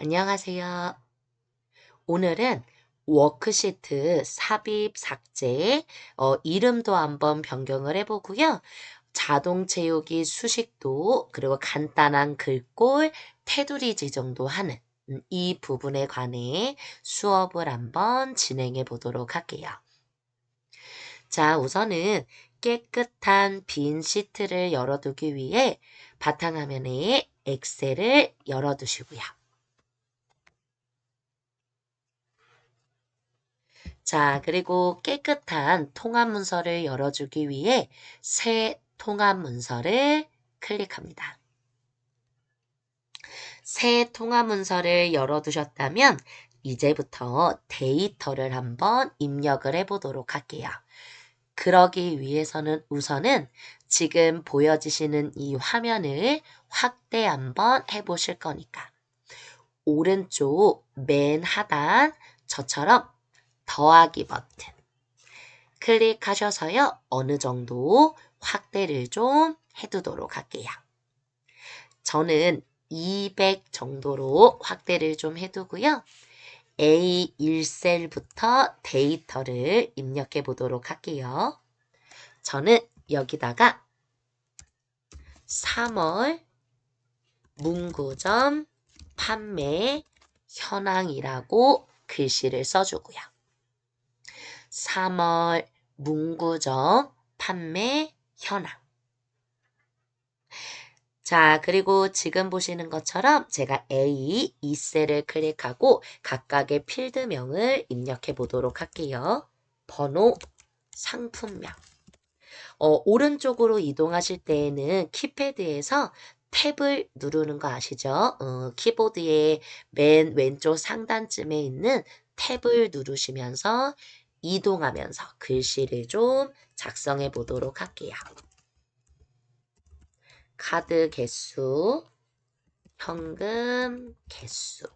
안녕하세요. 오늘은 워크시트 삽입 삭제, 이름도 한번 변경을 해보고요. 자동 채우기 수식도, 그리고 간단한 글꼴, 테두리 지정도 하는 이 부분에 관해 수업을 한번 진행해 보도록 할게요. 자, 우선은 깨끗한 빈 시트를 열어두기 위해 바탕화면에 엑셀을 열어두시고요. 자, 그리고 깨끗한 통합 문서를 열어주기 위해 새 통합 문서를 클릭합니다. 새 통합 문서를 열어두셨다면 이제부터 데이터를 한번 입력을 해보도록 할게요. 그러기 위해서는 우선은 지금 보여지시는 이 화면을 확대 한번 해보실 거니까 오른쪽 맨 하단 저처럼 더하기 버튼 클릭하셔서요. 어느 정도 확대를 좀 해두도록 할게요. 저는 200 정도로 확대를 좀 해두고요. A1셀부터 데이터를 입력해 보도록 할게요. 저는 여기다가 3월 문구점 판매 현황이라고 글씨를 써주고요. 3월 문구점 판매 현황. 자, 그리고 지금 보시는 것처럼 제가 A 2셀을 클릭하고 각각의 필드명을 입력해 보도록 할게요. 번호, 상품명. 오른쪽으로 이동하실 때에는 키패드에서 탭을 누르는 거 아시죠? 키보드의 맨 왼쪽 상단쯤에 있는 탭을 누르시면서 이동하면서 글씨를 좀 작성해 보도록 할게요. 카드 개수, 현금 개수,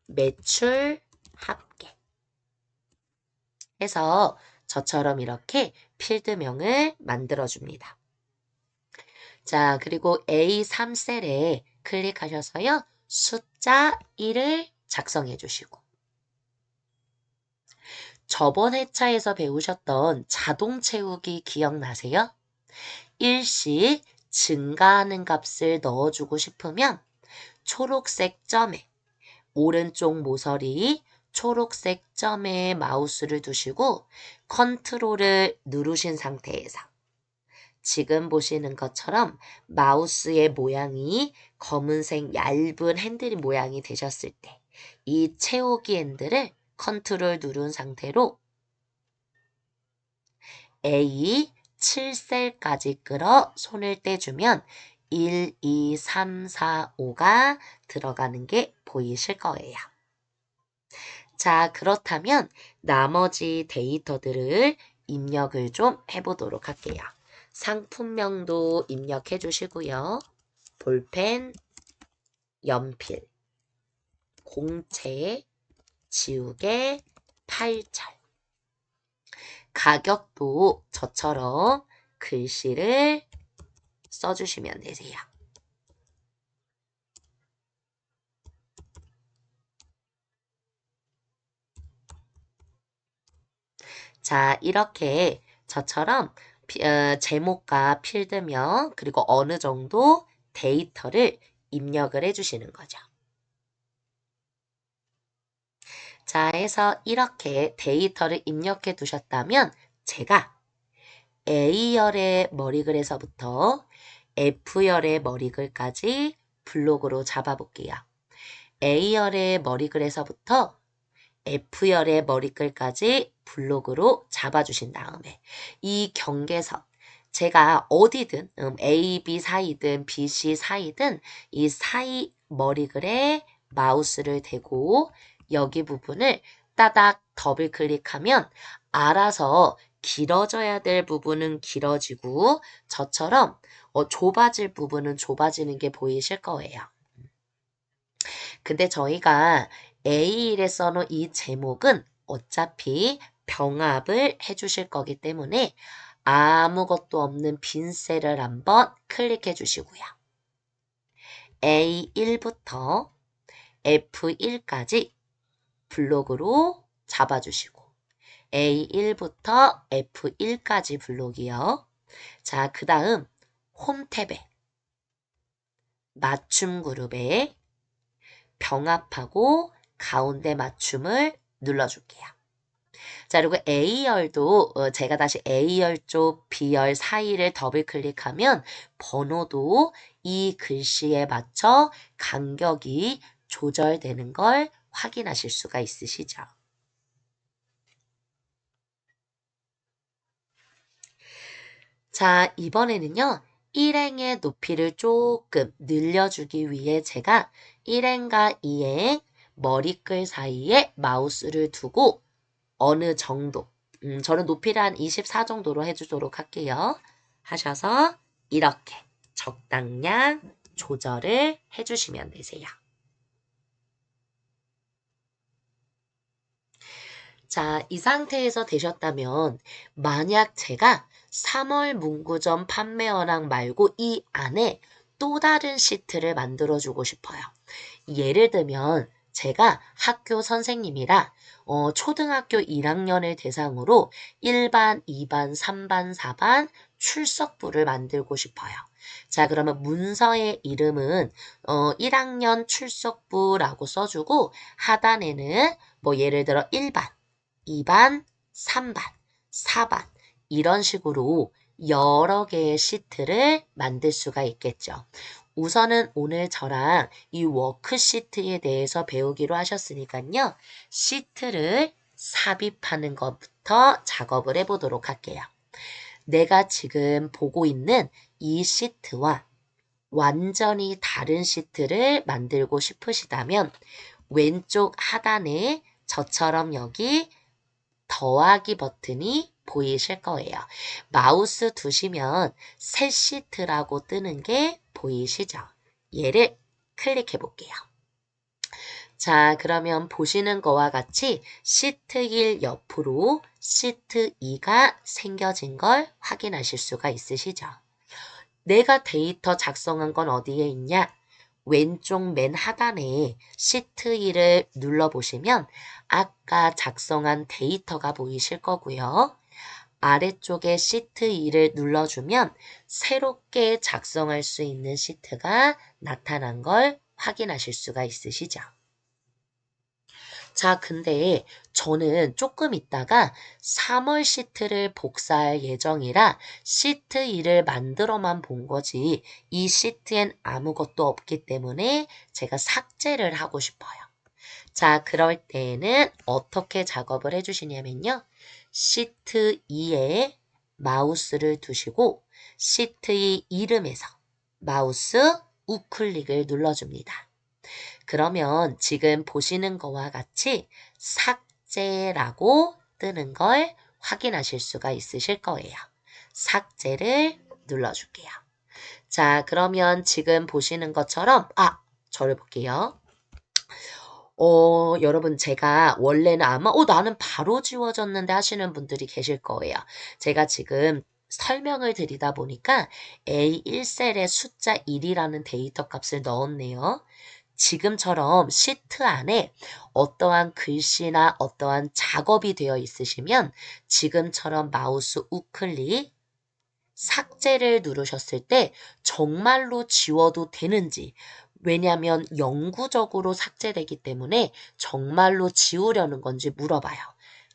매출 합계 해서 저처럼 이렇게 필드명을 만들어줍니다. 자, 그리고 A3셀에 클릭하셔서요. 숫자 1을 작성해 주시고 저번 회차에서 배우셨던 자동 채우기 기억나세요? 일씩 증가하는 값을 넣어주고 싶으면 초록색 점에 오른쪽 모서리 초록색 점에 마우스를 두시고 컨트롤을 누르신 상태에서 지금 보시는 것처럼 마우스의 모양이 검은색 얇은 핸들 모양이 되셨을 때 이 채우기 핸들을 컨트롤 누른 상태로 A 7셀까지 끌어 손을 떼주면 1, 2, 3, 4, 5가 들어가는 게 보이실 거예요. 자, 그렇다면 나머지 데이터들을 입력을 좀 해보도록 할게요. 상품명도 입력해 주시고요. 볼펜, 연필, 공채, 지우개, 팔철. 가격도 저처럼 글씨를 써주시면 되세요. 자, 이렇게 저처럼 제목과 필드명 그리고 어느 정도 데이터를 입력을 해주시는 거죠. 자, 해서 이렇게 데이터를 입력해 두셨다면 제가 A열의 머리글에서부터 F열의 머리글까지 블록으로 잡아볼게요. A열의 머리글에서부터 F열의 머리글까지 블록으로 잡아주신 다음에 이 경계선 제가 어디든 A, B 사이든 B, C 사이든 이 사이 머리글에 마우스를 대고 여기 부분을 따닥 더블 클릭하면 알아서 길어져야 될 부분은 길어지고 저처럼 좁아질 부분은 좁아지는 게 보이실 거예요. 근데 저희가 A1에 써놓은 이 제목은 어차피 병합을 해주실 거기 때문에 아무것도 없는 빈 셀을 한번 클릭해 주시고요. A1부터 F1까지 블록으로 잡아주시고 A1부터 F1까지 블록이요. 자, 그 다음 홈 탭에 맞춤 그룹에 병합하고 가운데 맞춤을 눌러줄게요. 자, 그리고 A열도 제가 다시 A열 쪽 B열 사이를 더블 클릭하면 번호도 이 글씨에 맞춰 간격이 조절되는 걸 확인하실 수가 있으시죠. 자, 이번에는요. 일행의 높이를 조금 늘려주기 위해 제가 1행과 2행 머리끌 사이에 마우스를 두고 어느 정도, 저는 높이를 한 24 정도로 해주도록 할게요. 하셔서 이렇게 적당량 조절을 해주시면 되세요. 자, 이 상태에서 되셨다면 만약 제가 3월 문구점 판매어랑 말고 이 안에 또 다른 시트를 만들어주고 싶어요. 예를 들면 제가 학교 선생님이라 초등학교 1학년을 대상으로 1반, 2반, 3반, 4반 출석부를 만들고 싶어요. 자, 그러면 문서의 이름은 1학년 출석부라고 써주고 하단에는 뭐 예를 들어 1반, 2반, 3반, 4반 이런 식으로 여러 개의 시트를 만들 수가 있겠죠. 우선은 오늘 저랑 이 워크시트에 대해서 배우기로 하셨으니까요. 시트를 삽입하는 것부터 작업을 해보도록 할게요. 내가 지금 보고 있는 이 시트와 완전히 다른 시트를 만들고 싶으시다면 왼쪽 하단에 저처럼 여기 더하기 버튼이 보이실 거예요. 마우스 두시면 새 시트라고 뜨는 게 보이시죠? 얘를 클릭해 볼게요. 자, 그러면 보시는 거와 같이 시트 1 옆으로 시트 2가 생겨진 걸 확인하실 수가 있으시죠? 내가 데이터 작성한 건 어디에 있냐? 왼쪽 맨 하단에 시트 2를 눌러보시면 아까 작성한 데이터가 보이실 거고요. 아래쪽에 시트 2를 눌러주면 새롭게 작성할 수 있는 시트가 나타난 걸 확인하실 수가 있으시죠. 자, 근데 저는 조금 있다가 3월 시트를 복사할 예정이라 시트 2를 만들어만 본 거지 이 시트엔 아무것도 없기 때문에 제가 삭제를 하고 싶어요. 자, 그럴 때에는 어떻게 작업을 해주시냐면요. 시트 2에 마우스를 두시고 시트 2 이름에서 마우스 우클릭을 눌러줍니다. 그러면 지금 보시는 거와 같이 삭제라고 뜨는 걸 확인하실 수가 있으실 거예요. 삭제를 눌러줄게요. 자, 그러면 지금 보시는 것처럼 저를 볼게요. 여러분 제가 원래는 아마 나는 바로 지워졌는데 하시는 분들이 계실 거예요. 제가 지금 설명을 드리다 보니까 A1셀에 숫자 1이라는 데이터 값을 넣었네요. 지금처럼 시트 안에 어떠한 글씨나 어떠한 작업이 되어 있으시면 지금처럼 마우스 우클릭 삭제를 누르셨을 때 정말로 지워도 되는지 왜냐하면 영구적으로 삭제되기 때문에 정말로 지우려는 건지 물어봐요.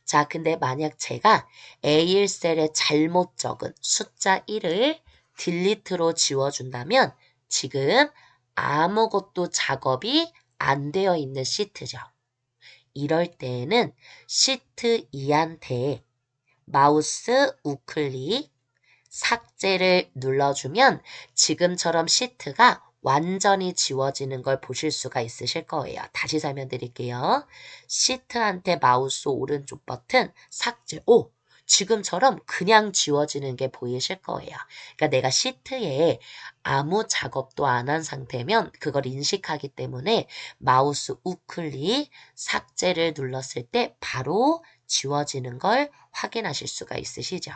자, 근데 만약 제가 A1셀에 잘못 적은 숫자 1을 딜리트로 지워준다면 지금 아무것도 작업이 안 되어 있는 시트죠. 이럴 때에는 시트 2한테 마우스 우클릭 삭제를 눌러주면 지금처럼 시트가 완전히 지워지는 걸 보실 수가 있으실 거예요. 다시 설명드릴게요. 시트한테 마우스 오른쪽 버튼 삭제. 지금처럼 그냥 지워지는 게 보이실 거예요. 그러니까 내가 시트에 아무 작업도 안 한 상태면 그걸 인식하기 때문에 마우스 우클릭 삭제를 눌렀을 때 바로 지워지는 걸 확인하실 수가 있으시죠.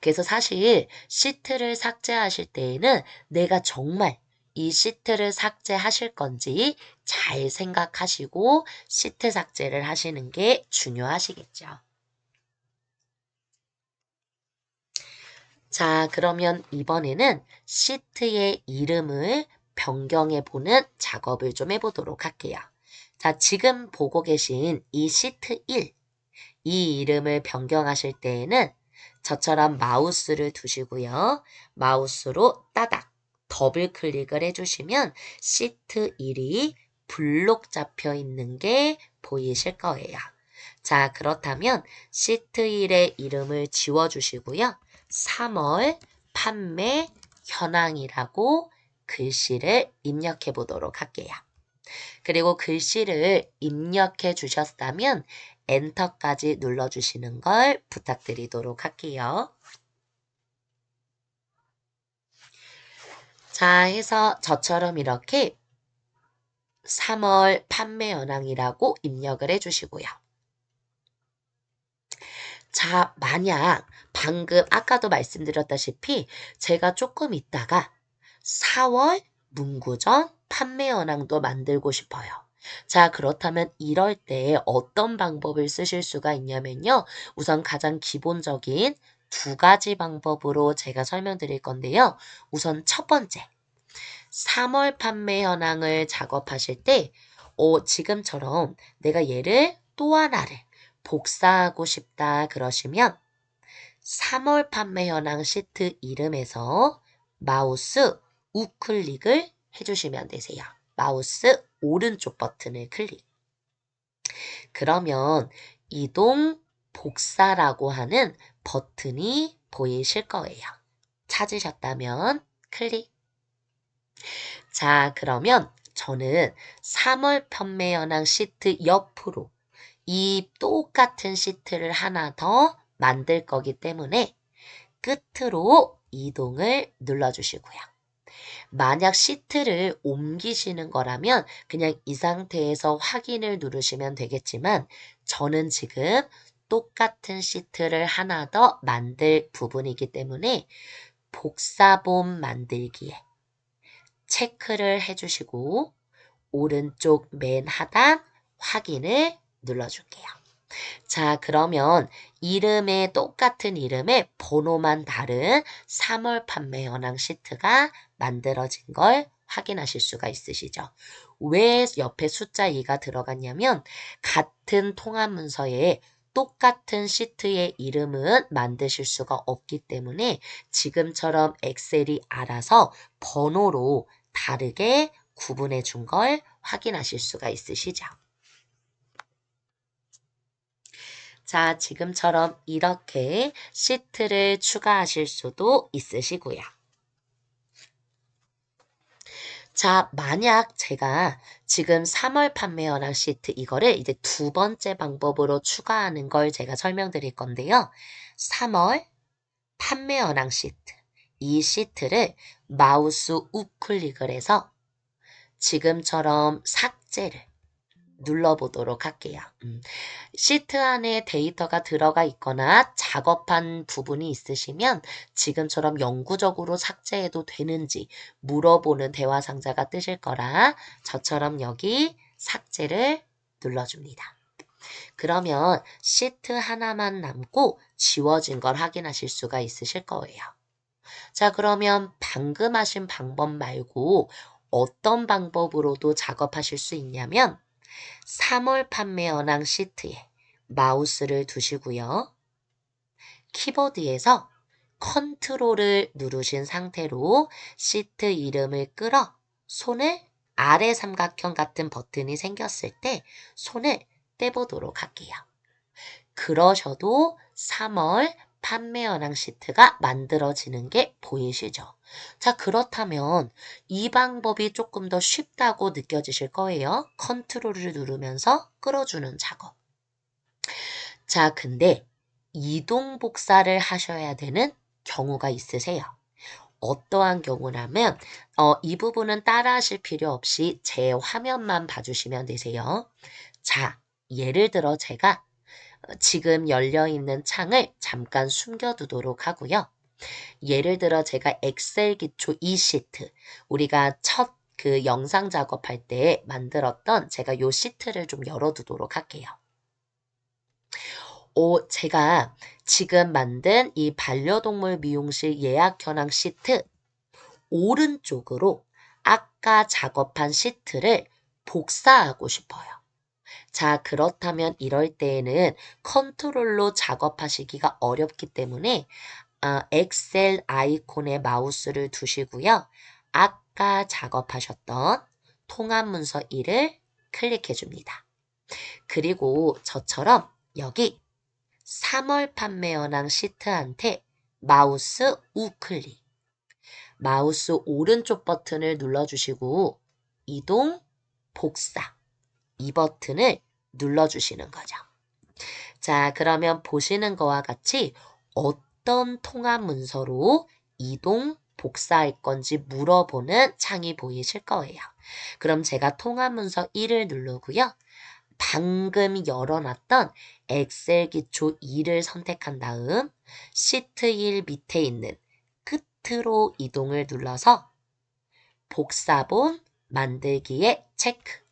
그래서 사실 시트를 삭제하실 때에는 내가 정말 이 시트를 삭제하실 건지 잘 생각하시고 시트 삭제를 하시는 게 중요하시겠죠. 자, 그러면 이번에는 시트의 이름을 변경해 보는 작업을 좀 해보도록 할게요. 자, 지금 보고 계신 이 시트 1, 이 이름을 변경하실 때에는 저처럼 마우스를 두시고요. 마우스로 따닥 더블 클릭을 해주시면 시트 1이 블록 잡혀 있는 게 보이실 거예요. 자, 그렇다면 시트 1의 이름을 지워주시고요. 3월 판매 현황이라고 글씨를 입력해 보도록 할게요. 그리고 글씨를 입력해 주셨다면 엔터까지 눌러주시는 걸 부탁드리도록 할게요. 자, 해서 저처럼 이렇게 3월 판매 현황이라고 입력을 해주시고요. 자, 만약 방금 아까도 말씀드렸다시피 제가 조금 있다가 4월 문구점 판매 현황도 만들고 싶어요. 자, 그렇다면 이럴 때 어떤 방법을 쓰실 수가 있냐면요. 우선 가장 기본적인 두 가지 방법으로 제가 설명드릴 건데요. 우선 첫 번째, 3월 판매 현황을 작업하실 때 지금처럼 내가 얘를 또 하나를 복사하고 싶다 그러시면 3월 판매 현황 시트 이름에서 마우스 우클릭을 해주시면 되세요. 마우스 오른쪽 버튼을 클릭. 그러면 이동 복사라고 하는 버튼이 보이실 거예요. 찾으셨다면 클릭. 자, 그러면 저는 3월 판매 현황 시트 옆으로 이 똑같은 시트를 하나 더 만들 거기 때문에 끝으로 이동을 눌러주시고요. 만약 시트를 옮기시는 거라면 그냥 이 상태에서 확인을 누르시면 되겠지만 저는 지금 똑같은 시트를 하나 더 만들 부분이기 때문에 복사본 만들기에 체크를 해주시고 오른쪽 맨 하단 확인을 눌러줄게요. 자, 그러면 이름에 똑같은 이름에 번호만 다른 3월 판매 현황 시트가 만들어진 걸 확인하실 수가 있으시죠. 왜 옆에 숫자 2가 들어갔냐면 같은 통합 문서에 똑같은 시트의 이름은 만드실 수가 없기 때문에 지금처럼 엑셀이 알아서 번호로 다르게 구분해 준 걸 확인하실 수가 있으시죠. 자, 지금처럼 이렇게 시트를 추가하실 수도 있으시고요. 자, 만약 제가 지금 3월 판매 현황 시트 이거를 이제 두 번째 방법으로 추가하는 걸 제가 설명드릴 건데요. 3월 판매 현황 시트. 이 시트를 마우스 우클릭을 해서 지금처럼 삭제를 눌러보도록 할게요. 시트 안에 데이터가 들어가 있거나 작업한 부분이 있으시면 지금처럼 영구적으로 삭제해도 되는지 물어보는 대화 상자가 뜨실 거라 저처럼 여기 삭제를 눌러줍니다. 그러면 시트 하나만 남고 지워진 걸 확인하실 수가 있으실 거예요. 자, 그러면 방금 하신 방법 말고 어떤 방법으로도 작업하실 수 있냐면 3월 판매 현황 시트에 마우스를 두시고요. 키보드에서 컨트롤을 누르신 상태로 시트 이름을 끌어 손을 아래 삼각형 같은 버튼이 생겼을 때 손을 떼보도록 할게요. 그러셔도 3월 판매 현황 시트가 만들어지는 게 보이시죠? 자, 그렇다면 이 방법이 조금 더 쉽다고 느껴지실 거예요. 컨트롤을 누르면서 끌어주는 작업. 자, 근데 이동 복사를 하셔야 되는 경우가 있으세요. 어떠한 경우라면 이 부분은 따라 하실 필요 없이 제 화면만 봐주시면 되세요. 자, 예를 들어 제가 지금 열려있는 창을 잠깐 숨겨두도록 하고요. 예를 들어 제가 엑셀 기초 2시트, 우리가 첫 그 영상 작업할 때 만들었던 제가 요 시트를 좀 열어두도록 할게요. 제가 지금 만든 이 반려동물 미용실 예약 현황 시트 오른쪽으로 아까 작업한 시트를 복사하고 싶어요. 자, 그렇다면 이럴 때에는 컨트롤로 작업하시기가 어렵기 때문에 엑셀 아이콘에 마우스를 두시고요. 아까 작업하셨던 통합 문서 1을 클릭해 줍니다. 그리고 저처럼 여기 3월 판매 현황 시트한테 마우스 우클릭, 마우스 오른쪽 버튼을 눌러주시고 이동, 복사 이 버튼을 눌러주시는 거죠. 자, 그러면 보시는 거와 같이 어떤 통합 문서로 이동, 복사할 건지 물어보는 창이 보이실 거예요. 그럼 제가 통합 문서 1을 누르고요. 방금 열어놨던 엑셀 기초 2를 선택한 다음 시트 1 밑에 있는 끝으로 이동을 눌러서 복사본 만들기에 체크.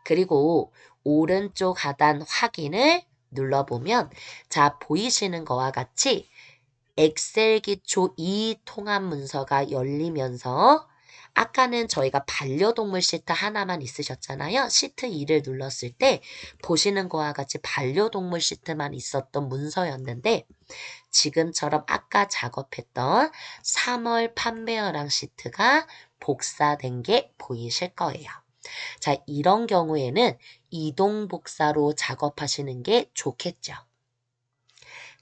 그리고 오른쪽 하단 확인을 눌러보면 자, 보이시는 거와 같이 엑셀 기초 2 통합 문서가 열리면서 아까는 저희가 반려동물 시트 하나만 있으셨잖아요. 시트 2를 눌렀을 때 보시는 거와 같이 반려동물 시트만 있었던 문서였는데 지금처럼 아까 작업했던 3월 판매 현황 시트가 복사된 게 보이실 거예요. 자, 이런 경우에는 이동 복사로 작업하시는 게 좋겠죠.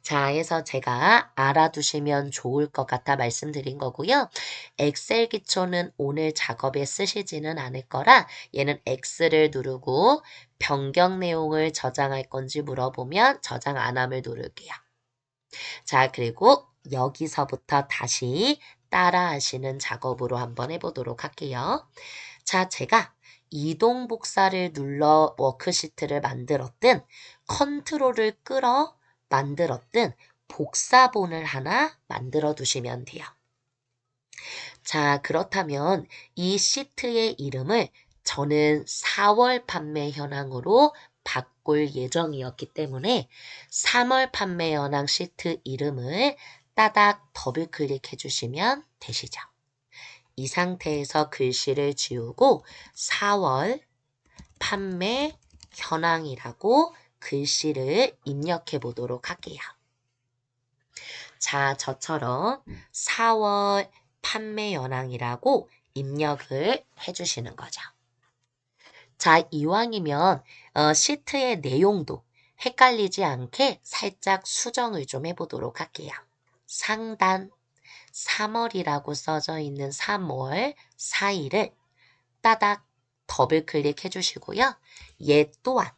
자, 해서 제가 알아두시면 좋을 것 같아 말씀드린 거고요. 엑셀 기초는 오늘 작업에 쓰시지는 않을 거라 얘는 X를 누르고 변경 내용을 저장할 건지 물어보면 저장 안 함을 누를게요. 자, 그리고 여기서부터 다시 따라 하시는 작업으로 한번 해보도록 할게요. 자, 제가 이동 복사를 눌러 워크시트를 만들었든 컨트롤을 끌어 만들었든 복사본을 하나 만들어 두시면 돼요. 자, 그렇다면 이 시트의 이름을 저는 4월 판매 현황으로 바꿀 예정이었기 때문에 3월 판매 현황 시트 이름을 따닥 더블 클릭해 주시면 되시죠. 이 상태에서 글씨를 지우고 4월 판매 현황이라고 글씨를 입력해 보도록 할게요. 자, 저처럼 4월 판매 현황이라고 입력을 해주시는 거죠. 자, 이왕이면 시트의 내용도 헷갈리지 않게 살짝 수정을 좀 해보도록 할게요. 상단 3월이라고 써져 있는 3월 4일을 따닥 더블 클릭해 주시고요. 얘 또한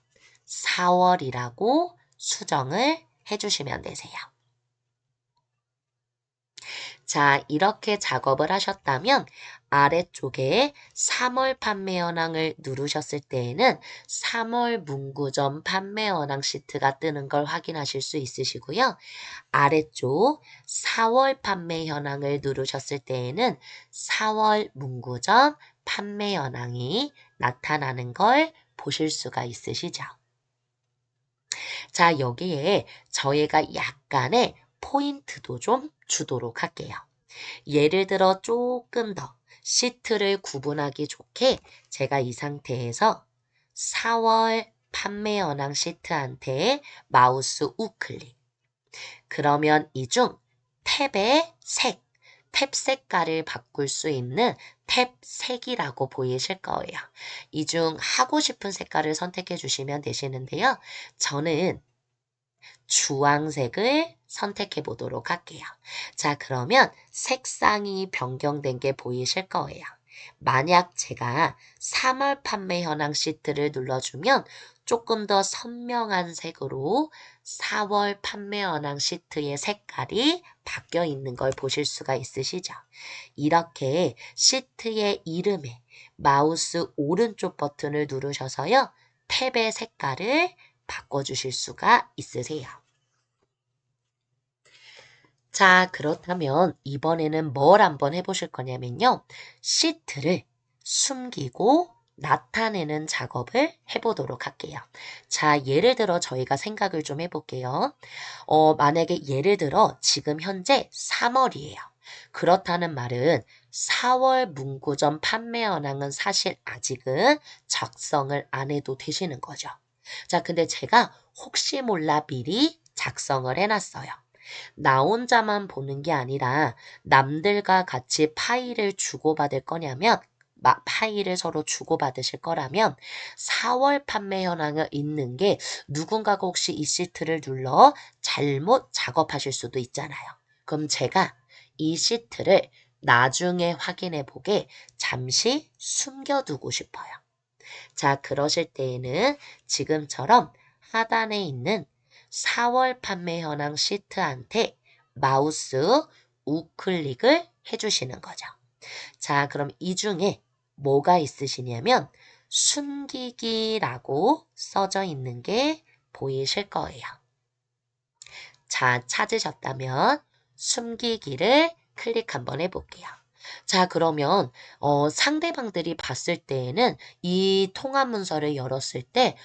4월이라고 수정을 해주시면 되세요. 자, 이렇게 작업을 하셨다면 아래쪽에 3월 판매 현황을 누르셨을 때에는 3월 문구점 판매 현황 시트가 뜨는 걸 확인하실 수 있으시고요. 아래쪽 4월 판매 현황을 누르셨을 때에는 4월 문구점 판매 현황이 나타나는 걸 보실 수가 있으시죠. 자, 여기에 저희가 약간의 포인트도 좀 주도록 할게요. 예를 들어 조금 더 시트를 구분하기 좋게 제가 이 상태에서 4월 판매 현황 시트한테 마우스 우클릭. 그러면 이 중 탭의 색, 탭 색깔을 바꿀 수 있는 탭 색이라고 보이실 거예요. 이 중 하고 싶은 색깔을 선택해 주시면 되시는데요. 저는 주황색을 선택해 보도록 할게요. 자, 그러면 색상이 변경된 게 보이실 거예요. 만약 제가 3월 판매 현황 시트를 눌러주면 조금 더 선명한 색으로 4월 판매 현황 시트의 색깔이 바뀌어 있는 걸 보실 수가 있으시죠. 이렇게 시트의 이름에 마우스 오른쪽 버튼을 누르셔서요. 탭의 색깔을 바꿔주실 수가 있으세요. 자, 그렇다면 이번에는 뭘 한번 해보실 거냐면요. 시트를 숨기고 나타내는 작업을 해보도록 할게요. 자, 예를 들어 저희가 생각을 좀 해볼게요. 만약에 예를 들어 지금 현재 3월이에요. 그렇다는 말은 4월 문구점 판매 현황은 사실 아직은 작성을 안 해도 되시는 거죠. 자, 근데 제가 혹시 몰라 미리 작성을 해놨어요. 나 혼자만 보는 게 아니라 남들과 같이 파일을 주고받을 거냐면 파일을 서로 주고받으실 거라면 4월 판매 현황을 있는 게 누군가가 혹시 이 시트를 눌러 잘못 작업하실 수도 있잖아요. 그럼 제가 이 시트를 나중에 확인해 보게 잠시 숨겨두고 싶어요. 자, 그러실 때에는 지금처럼 하단에 있는 4월 판매 현황 시트한테 마우스 우클릭을 해주시는 거죠. 자, 그럼 이 중에 뭐가 있으시냐면 숨기기라고 써져 있는 게 보이실 거예요. 자, 찾으셨다면 숨기기를 클릭 한번 해볼게요. 자, 그러면 상대방들이 봤을 때에는 이 통화 문서를 열었을 때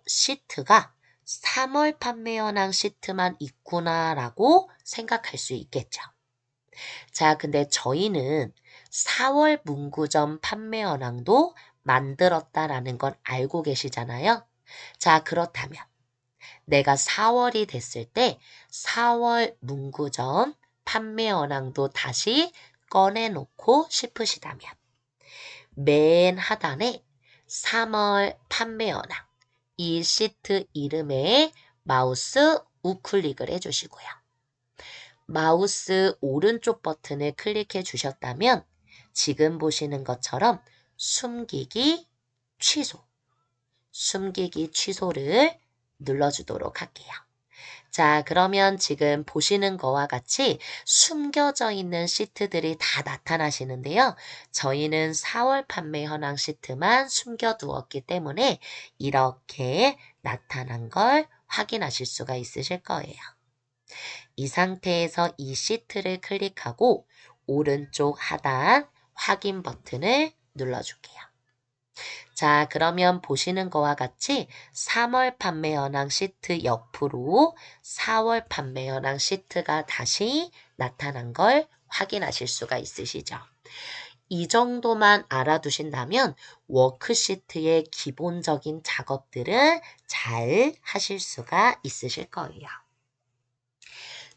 시트가 3월 판매 현황 시트만 있구나라고 생각할 수 있겠죠. 자, 근데 저희는 4월 문구점 판매 현황도 만들었다라는 건 알고 계시잖아요. 자, 그렇다면 내가 4월이 됐을 때 4월 문구점 판매 현황도 다시 꺼내놓고 싶으시다면 맨 하단에 3월 판매 현황 이 시트 이름에 마우스 우클릭을 해주시고요. 마우스 오른쪽 버튼을 클릭해 주셨다면 지금 보시는 것처럼 숨기기 취소를 눌러주도록 할게요. 자, 그러면 지금 보시는 거와 같이 숨겨져 있는 시트들이 다 나타나시는데요. 저희는 4월 판매 현황 시트만 숨겨두었기 때문에 이렇게 나타난 걸 확인하실 수가 있으실 거예요. 이 상태에서 이 시트를 클릭하고 오른쪽 하단 확인 버튼을 눌러줄게요. 자, 그러면 보시는 거와 같이 3월 판매 현황 시트 옆으로 4월 판매 현황 시트가 다시 나타난 걸 확인하실 수가 있으시죠. 이 정도만 알아두신다면 워크시트의 기본적인 작업들은 잘 하실 수가 있으실 거예요.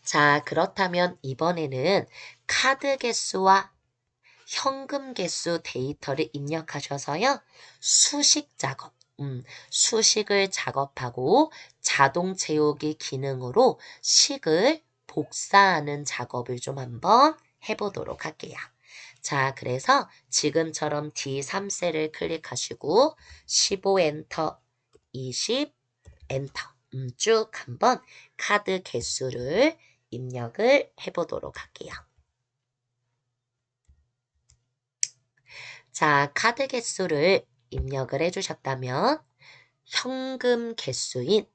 자, 그렇다면 이번에는 카드 개수와 현금 개수 데이터를 입력하셔서요. 수식을 작업하고 자동 채우기 기능으로 식을 복사하는 작업을 좀 한번 해보도록 할게요. 자, 그래서 지금처럼 D3셀을 클릭하시고 15 엔터, 20 엔터 쭉 한번 카드 개수를 입력을 해보도록 할게요. 자, 카드 개수를 입력을 해주셨다면 현금 개수인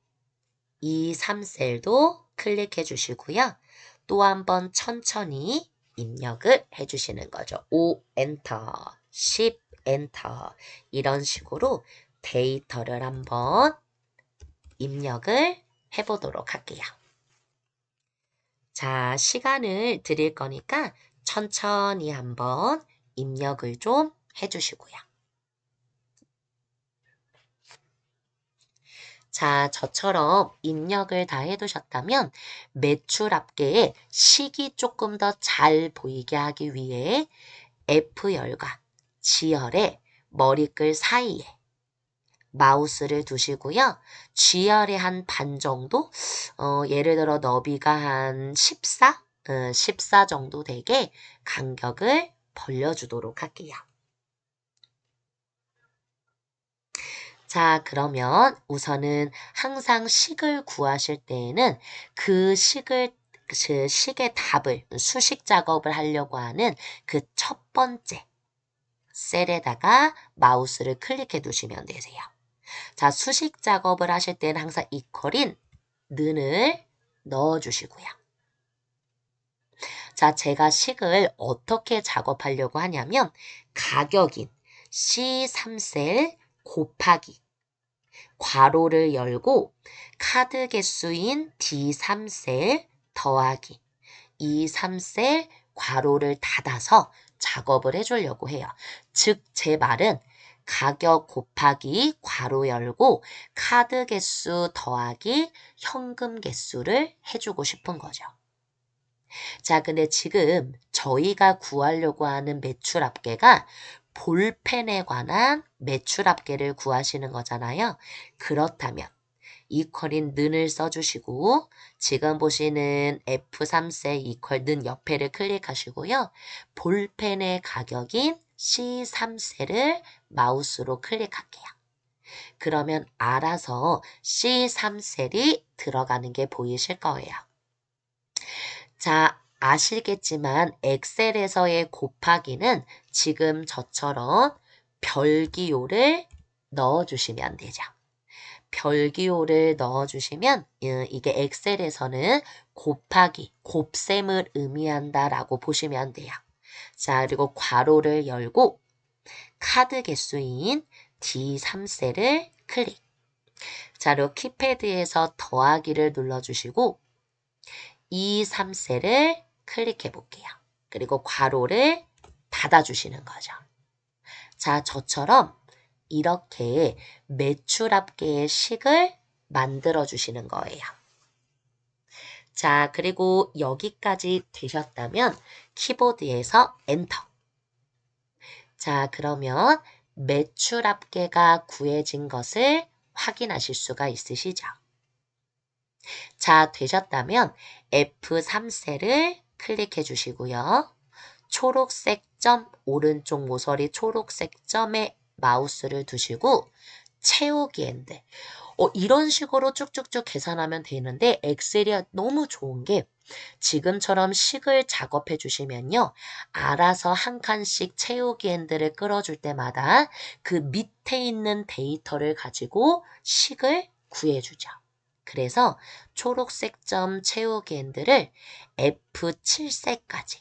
이 3셀도 클릭해 주시고요. 또 한번 천천히 입력을 해주시는 거죠. 5 엔터, 10 엔터 이런 식으로 데이터를 한번 입력을 해보도록 할게요. 자, 시간을 드릴 거니까 천천히 한번 입력을 좀 해주시고요. 자, 저처럼 입력을 다 해두셨다면 매출 합계에 식이 조금 더 잘 보이게 하기 위해 F열과 G열의 머리글 사이에 마우스를 두시고요. G열의 한 반 정도, 예를 들어 너비가 한 14 정도 되게 간격을 벌려주도록 할게요. 자, 그러면 우선은 항상 식을 구하실 때에는 그 식의 답을 수식 작업을 하려고 하는 그 첫 번째 셀에다가 마우스를 클릭해 두시면 되세요. 자, 수식 작업을 하실 때는 항상 이퀄인 는을 넣어주시고요. 자, 제가 식을 어떻게 작업하려고 하냐면 가격인 C3셀 곱하기 괄호를 열고 카드 개수인 D3셀 더하기 E3셀 괄호를 닫아서 작업을 해주려고 해요. 즉, 제 말은 가격 곱하기 괄호 열고 카드 개수 더하기 현금 개수를 해주고 싶은 거죠. 자, 근데 지금 저희가 구하려고 하는 매출 합계가 볼펜에 관한 매출 합계를 구하시는 거잖아요. 그렇다면 이퀄인 는을 써주시고 지금 보시는 F3셀 이퀄 는 옆에를 클릭하시고요. 볼펜의 가격인 C3셀을 마우스로 클릭할게요. 그러면 알아서 C3셀이 들어가는 게 보이실 거예요. 자, 아시겠지만 엑셀에서의 곱하기는 지금 저처럼 별기호를 넣어주시면 되죠. 별기호를 넣어주시면 이게 엑셀에서는 곱하기, 곱셈을 의미한다라고 보시면 돼요. 자, 그리고 괄호를 열고 카드 개수인 D3셀을 클릭. 자, 그리고 키패드에서 더하기를 눌러주시고 E3셀을 클릭해 볼게요. 그리고 괄호를 닫아주시는 거죠. 자, 저처럼 이렇게 매출 합계의 식을 만들어 주시는 거예요. 자, 그리고 여기까지 되셨다면 키보드에서 엔터. 자, 그러면 매출 합계가 구해진 것을 확인하실 수가 있으시죠? 자, 되셨다면 F3셀을 클릭해 주시고요. 초록색 점, 오른쪽 모서리 초록색 점에 마우스를 두시고 채우기 엔드. 이런 식으로 쭉쭉쭉 계산하면 되는데 엑셀이 너무 좋은 게 지금처럼 식을 작업해 주시면요. 알아서 한 칸씩 채우기 엔드를 끌어줄 때마다 그 밑에 있는 데이터를 가지고 식을 구해주죠. 그래서 초록색 점 채우기 엔드를 F7셀까지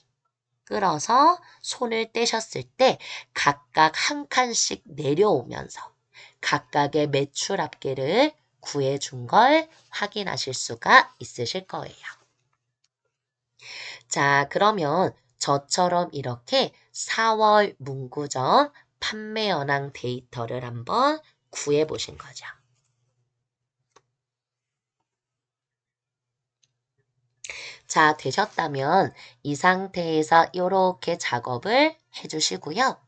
끌어서 손을 떼셨을 때 각각 한 칸씩 내려오면서 각각의 매출 합계를 구해준 걸 확인하실 수가 있으실 거예요. 자, 그러면 저처럼 이렇게 4월 문구점 판매 현황 데이터를 한번 구해보신 거죠. 자, 되셨다면 이 상태에서 이렇게 작업을 해주시고요.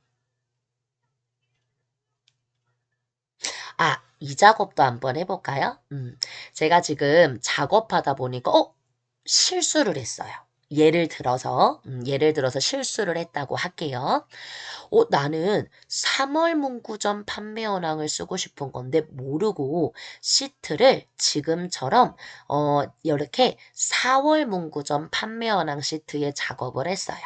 이 작업도 한번 해볼까요? 제가 지금 작업하다 보니까 실수를 했어요. 예를 들어서 실수를 했다고 할게요. 나는 3월 문구점 판매 현황을 쓰고 싶은 건데 모르고 시트를 지금처럼 이렇게 4월 문구점 판매 현황 시트에 작업을 했어요.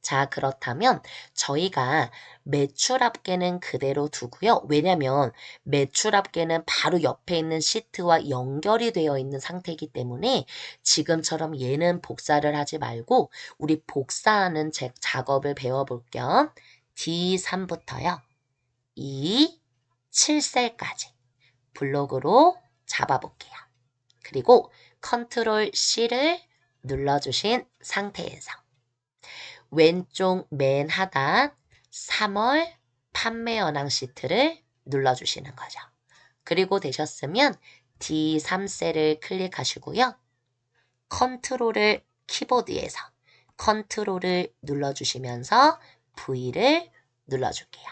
자, 그렇다면 저희가 매출 합계는 그대로 두고요. 왜냐면 매출 합계는 바로 옆에 있는 시트와 연결이 되어 있는 상태이기 때문에 지금처럼 얘는 복사를 하지 말고 우리 복사하는 작업을 배워볼 겸 D3부터요. 2, 7셀까지 블록으로 잡아볼게요. 그리고 컨트롤 C를 눌러주신 상태에서 왼쪽 맨 하단 3월 판매 현황 시트를 눌러주시는 거죠. 그리고 되셨으면 D3셀을 클릭하시고요. 컨트롤을 키보드에서 컨트롤을 눌러주시면서 V를 눌러줄게요.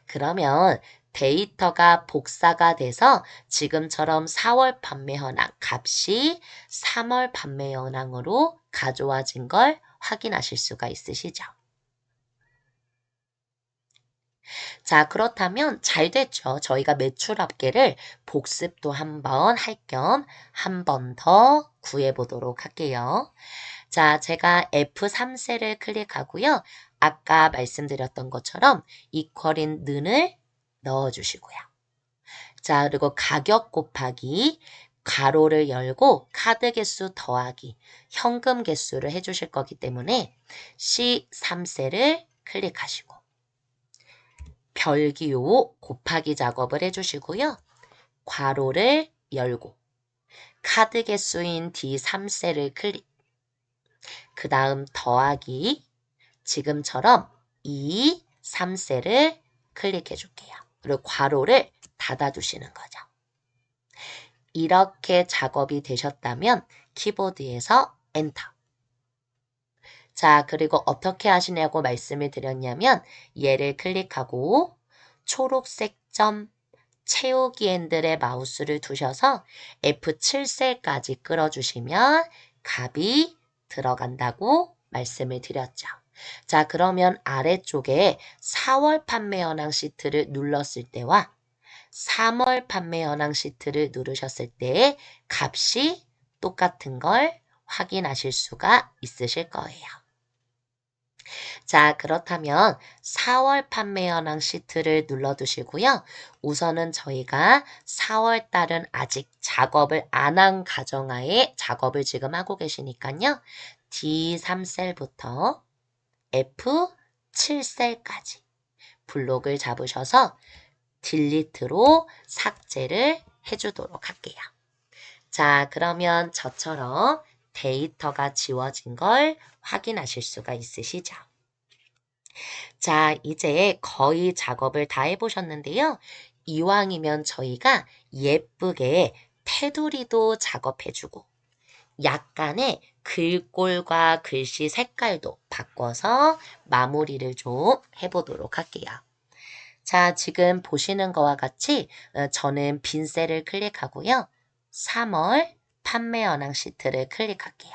그러면 데이터가 복사가 돼서 지금처럼 4월 판매 현황 값이 3월 판매 현황으로 가져와진 걸 확인하실 수가 있으시죠? 자, 그렇다면 잘 됐죠. 저희가 매출 합계를 복습도 한번 할 겸 한 번 더 구해보도록 할게요. 자, 제가 F3셀을 클릭하고요. 아까 말씀드렸던 것처럼 이퀄인 는을 넣어주시고요. 자, 그리고 가격 곱하기 괄호를 열고 카드 개수 더하기 현금 개수를 해주실 거기 때문에 C3셀을 클릭하시고 별기호 곱하기 작업을 해주시고요. 괄호를 열고 카드 개수인 D3셀을 클릭. 그 다음 더하기 지금처럼 2, 3셀을 클릭해 줄게요. 그리고 괄호를 닫아주시는 거죠. 이렇게 작업이 되셨다면 키보드에서 엔터. 자, 그리고 어떻게 하시냐고 말씀을 드렸냐면 얘를 클릭하고 초록색 점 채우기 핸들에 마우스를 두셔서 F7셀까지 끌어주시면 값이 들어간다고 말씀을 드렸죠. 자, 그러면 아래쪽에 4월 판매 현황 시트를 눌렀을 때와 3월 판매 현황 시트를 누르셨을 때 값이 똑같은 걸 확인하실 수가 있으실 거예요. 자, 그렇다면 4월 판매 현황 시트를 눌러두시고요. 우선은 저희가 4월 달은 아직 작업을 안 한 가정하에 작업을 지금 하고 계시니까요. D3셀부터 F7셀까지 블록을 잡으셔서 딜리트로 삭제를 해주도록 할게요. 자, 그러면 저처럼 데이터가 지워진 걸 확인하실 수가 있으시죠? 자, 이제 거의 작업을 다 해보셨는데요. 이왕이면 저희가 예쁘게 테두리도 작업해주고 약간의 글꼴과 글씨 색깔도 바꿔서 마무리를 좀 해보도록 할게요. 자, 지금 보시는 거와 같이 저는 빈 셀을 클릭하고요. 3월 판매 현황 시트를 클릭할게요.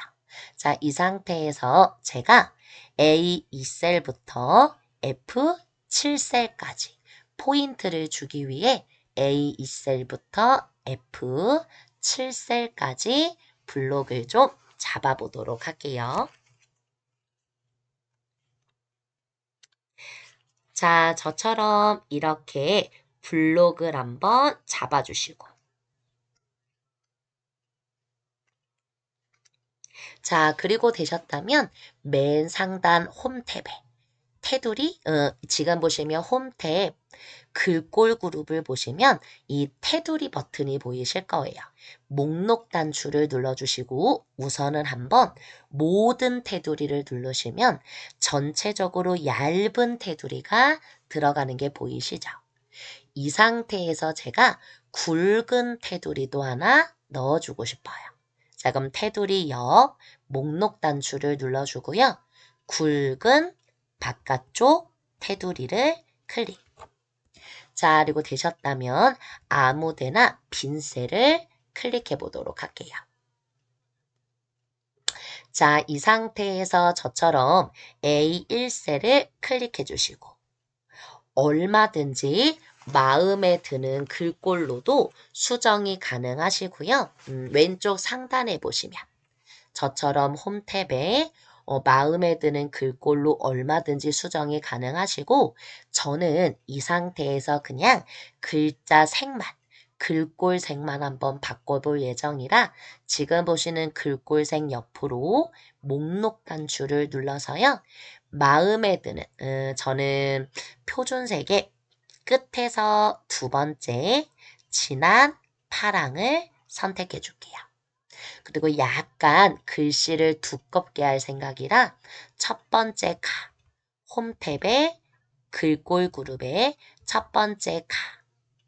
자, 이 상태에서 제가 A2셀부터 F7셀까지 포인트를 주기 위해 A2셀부터 F7셀까지 블록을 좀 잡아보도록 할게요. 자, 저처럼 이렇게 블록을 한번 잡아주시고 자, 그리고 되셨다면 맨 상단 홈 탭에 테두리, 지금 보시면 홈 탭 글꼴 그룹을 보시면 이 테두리 버튼이 보이실 거예요. 목록 단추를 눌러주시고 우선은 한번 모든 테두리를 누르시면 전체적으로 얇은 테두리가 들어가는 게 보이시죠? 이 상태에서 제가 굵은 테두리도 하나 넣어주고 싶어요. 자, 그럼 테두리 옆 목록 단추를 눌러주고요. 굵은 바깥쪽 테두리를 클릭. 자, 그리고 되셨다면 아무데나 빈 셀을 클릭해 보도록 할게요. 자, 이 상태에서 저처럼 A1셀을 클릭해 주시고 얼마든지 마음에 드는 글꼴로도 수정이 가능하시고요. 왼쪽 상단에 보시면 저처럼 홈 탭에 마음에 드는 글꼴로 얼마든지 수정이 가능하시고 저는 이 상태에서 그냥 글자 색만, 글꼴 색만 한번 바꿔볼 예정이라 지금 보시는 글꼴색 옆으로 목록 단추를 눌러서요. 마음에 드는, 저는 표준색의 끝에서 두 번째 진한 파랑을 선택해 줄게요. 그리고 약간 글씨를 두껍게 할 생각이라 첫 번째 가, 홈 탭의 글꼴 그룹의 첫 번째 가,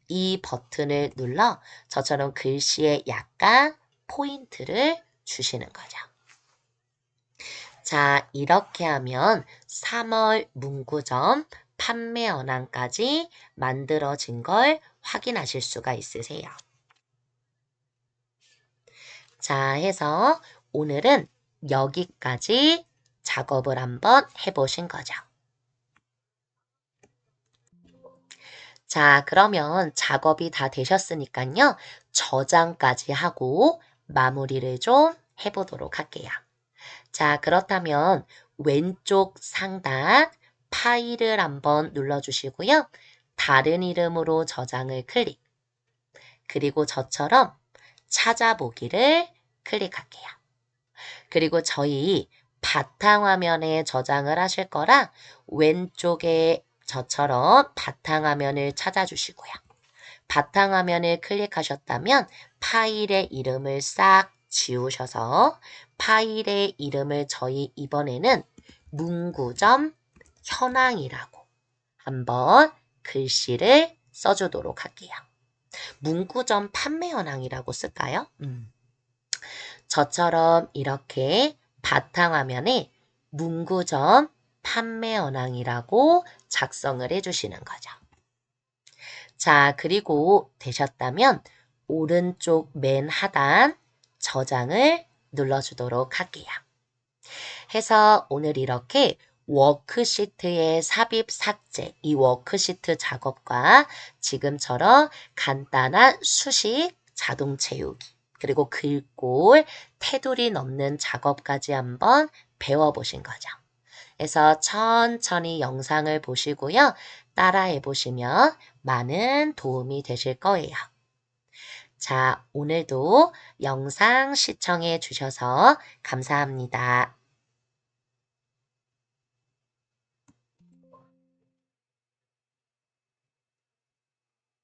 이 버튼을 눌러 저처럼 글씨에 약간 포인트를 주시는 거죠. 자, 이렇게 하면 3월 문구점 판매 현황까지 만들어진 걸 확인하실 수가 있으세요. 자, 해서 오늘은 여기까지 작업을 한번 해보신 거죠. 자, 그러면 작업이 다 되셨으니까요. 저장까지 하고 마무리를 좀 해보도록 할게요. 자, 그렇다면 왼쪽 상단 파일을 한번 눌러주시고요. 다른 이름으로 저장을 클릭. 그리고 저처럼 찾아보기를 클릭할게요. 그리고 저희 바탕화면에 저장을 하실 거라 왼쪽에 저처럼 바탕화면을 찾아주시고요. 바탕화면을 클릭하셨다면 파일의 이름을 싹 지우셔서 파일의 이름을 저희 이번에는 문구점 현황이라고 한번 글씨를 써주도록 할게요. 문구점 판매 현황이라고 쓸까요? 저처럼 이렇게 바탕화면에 문구점 판매 현황이라고 작성을 해주시는 거죠. 자, 그리고 되셨다면 오른쪽 맨 하단 저장을 눌러주도록 할게요. 해서 오늘 이렇게 워크시트의 삽입 삭제, 이 워크시트 작업과 지금처럼 간단한 수식, 자동 채우기, 그리고 글꼴, 테두리 넣는 작업까지 한번 배워보신 거죠. 그래서 천천히 영상을 보시고요. 따라해 보시면 많은 도움이 되실 거예요. 자, 오늘도 영상 시청해 주셔서 감사합니다.